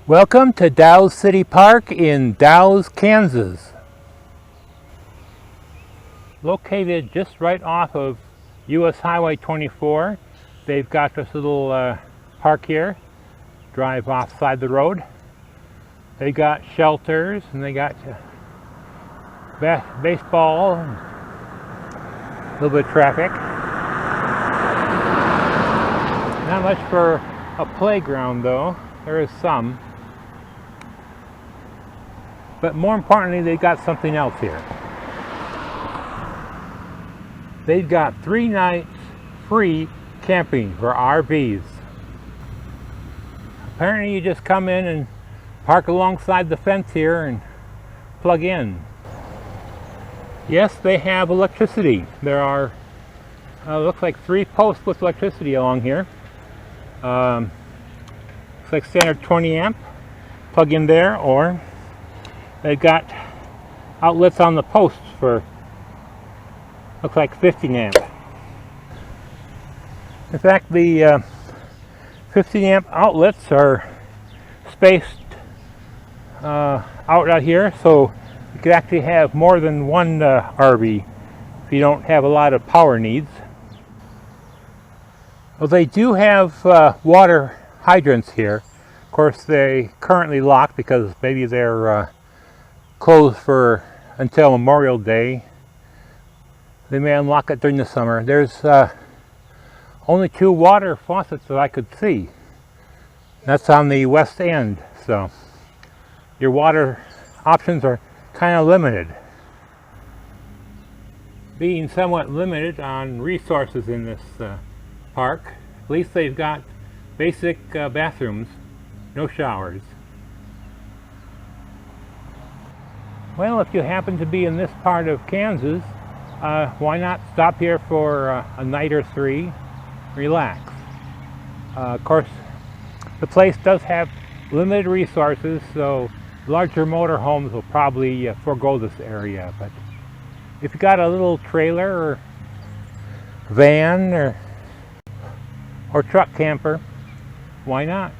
Welcome to Dalles City Park in Dalles, Kansas. Located just right off of US Highway 24, they've got this little park here. Drive offside the road. They got shelters and they got baseball and a little bit of traffic. Not much for a playground though. There is some. But more importantly, they got something else here. They've got 3 nights free camping for RVs. Apparently you just come in and park alongside the fence here and plug in. Yes, they have electricity. There are, looks like 3 posts with electricity along here. Looks like standard 20 amp. Plug in there, or they've got outlets on the posts for, looks like 15 amp. In fact, the 15 amp outlets are spaced out here, so you could actually have more than one RV if you don't have a lot of power needs. Well, they do have water hydrants here. Of course, they currently locked because maybe they're closed for until Memorial Day. They may unlock it during the summer. There's only 2 water faucets that I could see. That's on the west end, so your water options are kind of limited. Being somewhat limited on resources in this park, at least they've got basic bathrooms, no showers. Well, if you happen to be in this part of Kansas, why not stop here for a night or 3, relax. Of course, the place does have limited resources, so larger motorhomes will probably forego this area. But if you got a little trailer or van or truck camper, why not?